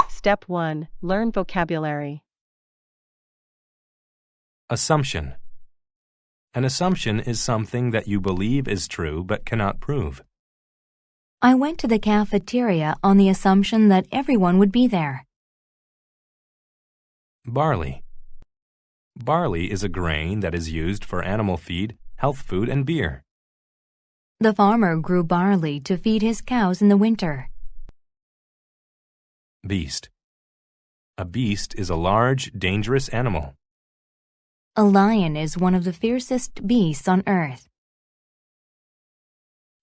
Step 1. Learn vocabulary. Assumption. An assumption is something that you believe is true but cannot prove. I went to the cafeteria on the assumption that everyone would be there. Barley. Barley is a grain that is used for animal feed, health food, and beer. The farmer grew barley to feed his cows in the winter. Beast. A beast is a large, dangerous animal. A lion is one of the fiercest beasts on earth.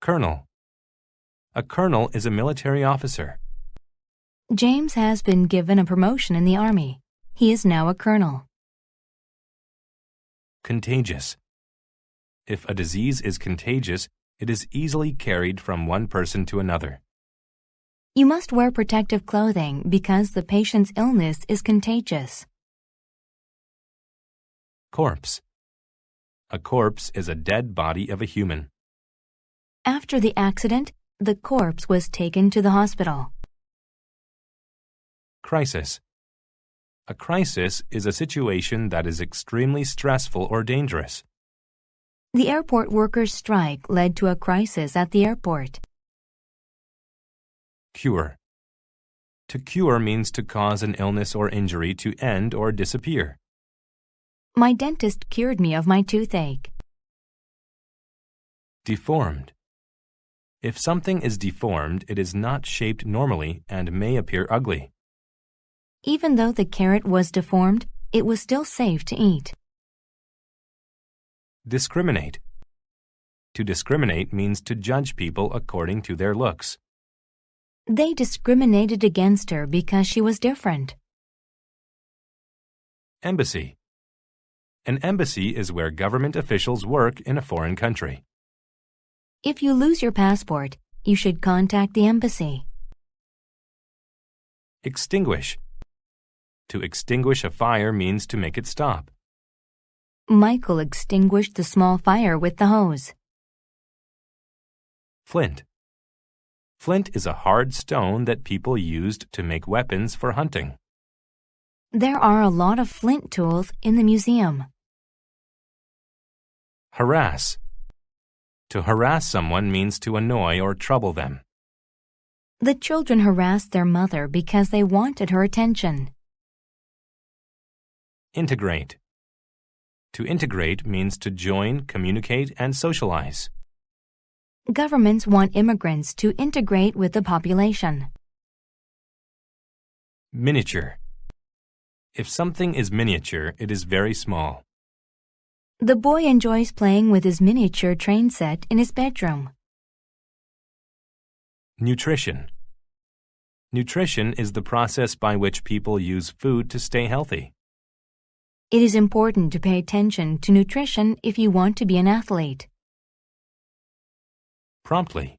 Colonel. A colonel is a military officer. James has been given a promotion in the army. He is now a colonel. Contagious. If a disease is contagious, it is easily carried from one person to another. You must wear protective clothing because the patient's illness is contagious. Corpse. A corpse is a dead body of a human. After the accident, the corpse was taken to the hospital. Crisis. A crisis is a situation that is extremely stressful or dangerous. The airport workers' strike led to a crisis at the airport. Cure. To cure means to cause an illness or injury to end or disappear. My dentist cured me of my toothache. Deformed. If something is deformed, it is not shaped normally and may appear ugly. Even though the carrot was deformed, it was still safe to eat. Discriminate. To discriminate means to judge people according to their looks. They discriminated against her because she was different. Embassy. An embassy is where government officials work in a foreign country. If you lose your passport, you should contact the embassy. Extinguish. To extinguish a fire means to make it stop. Michael extinguished the small fire with the hose. Flint. Flint is a hard stone that people used to make weapons for hunting. There are a lot of flint tools in the museum. Harass. To harass someone means to annoy or trouble them. The children harassed their mother because they wanted her attention. Integrate. To integrate means to join, communicate, and socialize. Governments want immigrants to integrate with the population. Miniature. If something is miniature, it is very small. The boy enjoys playing with his miniature train set in his bedroom. Nutrition. Nutrition is the process by which people use food to stay healthy. It is important to pay attention to nutrition if you want to be an athlete. Promptly.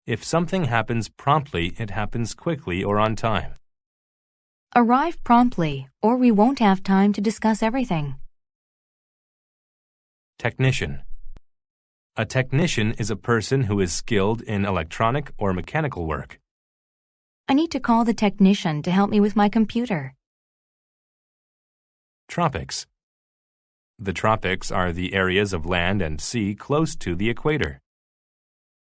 If something happens promptly, it happens quickly or on time. Arrive promptly, or we won't have time to discuss everything. Technician. A technician is a person who is skilled in electronic or mechanical work. I need to call the technician to help me with my computer. Tropics. The tropics are the areas of land and sea close to the equator.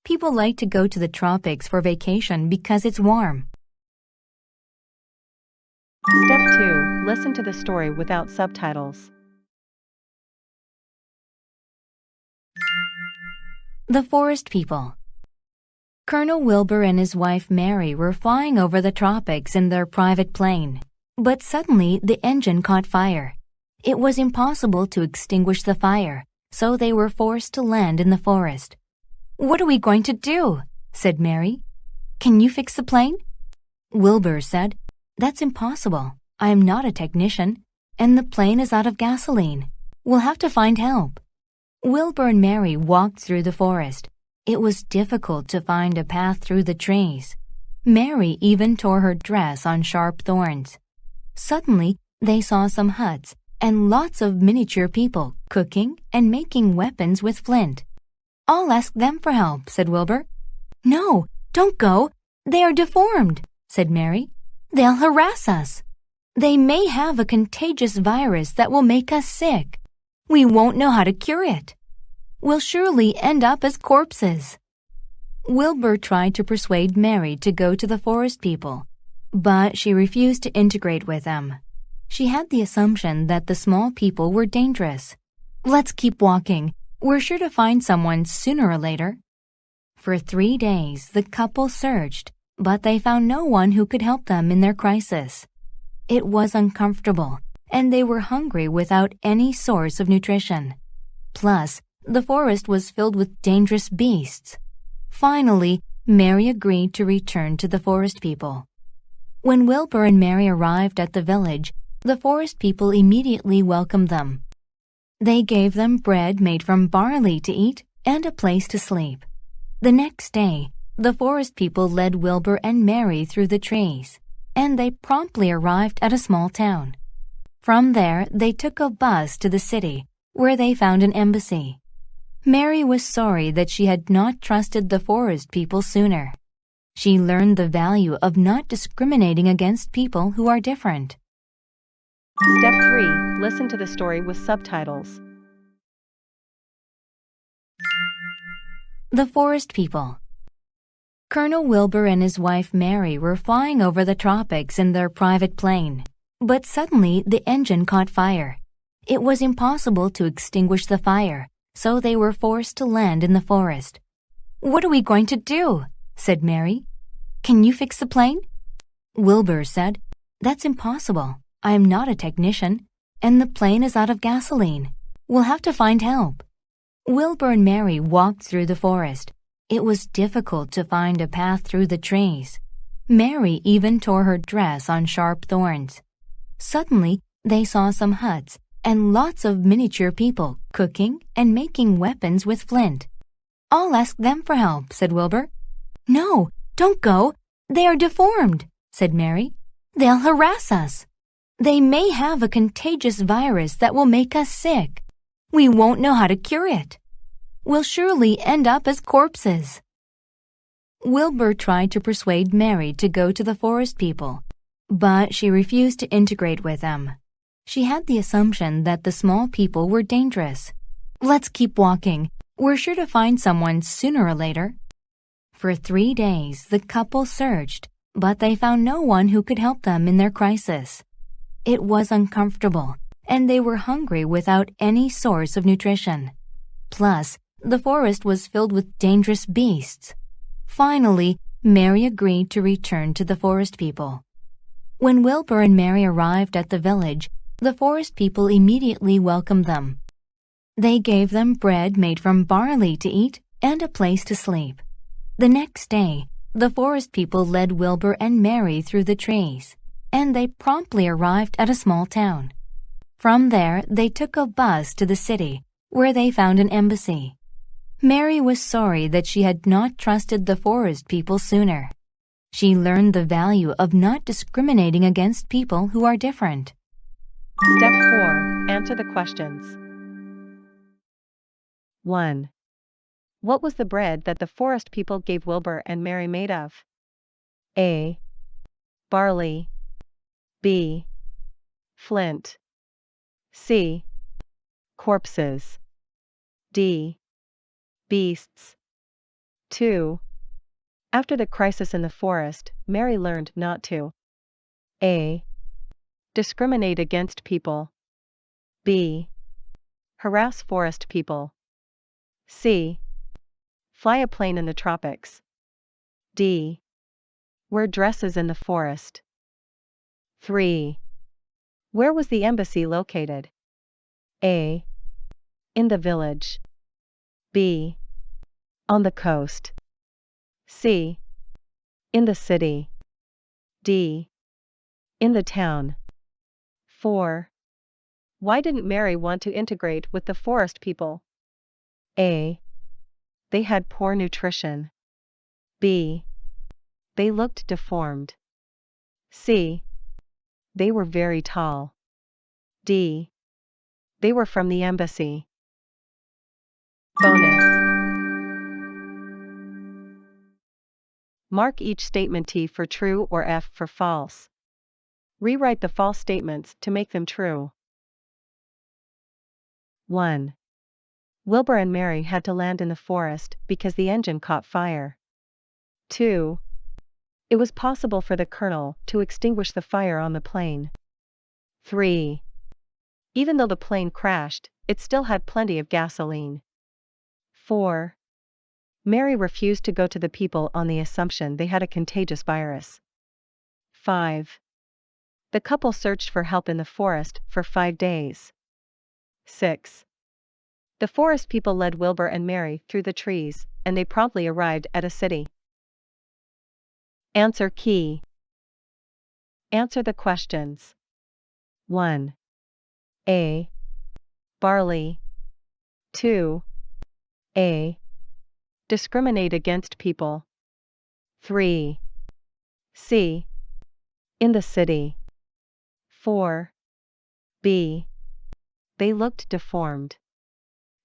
People like to go to the tropics for vacation because it's warm. Step 2. Listen to the story without subtitles. The Forest People. Colonel Wilbur and his wife Mary were flying over the tropics in their private plane. But suddenly the engine caught fire. It was impossible to extinguish the fire, so they were forced to land in the forest. "What are we going to do?" said Mary. "Can you fix the plane?" Wilbur said, "That's impossible. I am not a technician, and the plane is out of gasoline. We'll have to find help." Wilbur and Mary walked through the forest. It was difficult to find a path through the trees. Mary even tore her dress on sharp thorns. Suddenly, they saw some huts and lots of miniature people cooking and making weapons with flint. "I'll ask them for help," said Wilbur. No, don't go. They are deformed, said Mary. They'll harass us. They may have a contagious virus that will make us sick. We won't know how to cure it. We'll surely end up as corpses. Wilbur tried to persuade Mary to go to the forest people, but she refused to integrate with them. She had the assumption that the small people were dangerous. Let's keep walking. We're sure to find someone sooner or later. For 3 days, the couple searched, but they found no one who could help them in their crisis. It was uncomfortable, and they were hungry without any source of nutrition. Plus, the forest was filled with dangerous beasts. Finally, Mary agreed to return to the forest people. When Wilbur and Mary arrived at the village, the forest people immediately welcomed them. They gave them bread made from barley to eat and a place to sleep. The next day, the forest people led Wilbur and Mary through the trees, and they promptly arrived at a small town. From there, they took a bus to the city, where they found an embassy. Mary was sorry that she had not trusted the forest people sooner. She learned the value of not discriminating against people who are different. Step 3. Listen to the story with subtitles. The forest people. Colonel Wilbur and his wife Mary were flying over the tropics in their private plane, but suddenly the engine caught fire. It was impossible to extinguish the fire, so they were forced to land in the forest. "What are we going to do?" said Mary. "Can you fix the plane?" Wilbur said, "That's impossible. I am not a technician, and the plane is out of gasoline. We'll have to find help." Wilbur and Mary walked through the forest. It was difficult to find a path through the trees. Mary even tore her dress on sharp thorns. Suddenly, they saw some huts and lots of miniature people cooking and making weapons with flint. "I'll ask them for help," said Wilbur. "No, don't go. They are deformed," said Mary. "They'll harass us. They may have a contagious virus that will make us sick. We won't know how to cure it. We'll surely end up as corpses." Wilbur tried to persuade Mary to go to the forest people, but she refused to integrate with them. She had the assumption that the small people were dangerous. Let's keep walking. We're sure to find someone sooner or later. For 3 days, the couple searched, but they found no one who could help them in their crisis. It was uncomfortable, and they were hungry without any source of nutrition. Plus, the forest was filled with dangerous beasts. Finally, Mary agreed to return to the forest people. When Wilbur and Mary arrived at the village, the forest people immediately welcomed them. They gave them bread made from barley to eat and a place to sleep. The next day, the forest people led Wilbur and Mary through the trees, and they promptly arrived at a small town. From there, they took a bus to the city, where they found an embassy. Mary was sorry that she had not trusted the forest people sooner. She learned the value of not discriminating against people who are different. Step 4. Answer the questions. 1. What was the bread that the forest people gave Wilbur and Mary made of? A. Barley. B. Flint. C. Corpses. D. Beasts. 2. After the crisis in the forest, Mary learned not to A. Discriminate against people. B. Harass forest people. C. Fly a plane in the tropics. D. Wear dresses in the forest. 3. Where was the embassy located? A. In the village. B. On the coast. C. In the city. D. In the town. 4. Why didn't Mary want to integrate with the forest people? A. They had poor nutrition. B. They looked deformed. C. They were very tall. D. They were from the embassy. Bonus. Mark each statement T for true or F for false. Rewrite the false statements to make them true. 1. Wilbur and Mary had to land in the forest because the engine caught fire. 2. It was possible for the colonel to extinguish the fire on the plane. 3. Even though the plane crashed, it still had plenty of gasoline. 4. Mary refused to go to the people on the assumption they had a contagious virus. 5. The couple searched for help in the forest for 5 days. 6. The forest people led Wilbur and Mary through the trees, and they promptly arrived at a city. Answer key. Answer the questions. 1. A. Barley. 2. A. Discriminate against people. 3. C. In the city. 4. B. They looked deformed.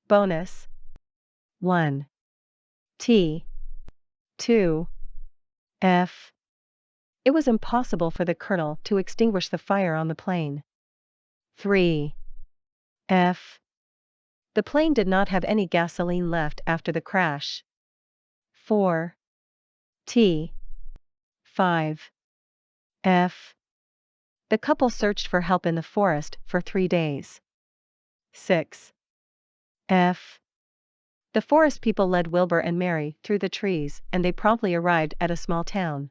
Bonus. 1. T. 2. F. It was impossible for the colonel to extinguish the fire on the plane. 3. F. The plane did not have any gasoline left after the crash. 4. T. 5. F. The couple searched for help in the forest for 3 days. 6. F. The forest people led Wilbur and Mary through the trees, and they promptly arrived at a small town.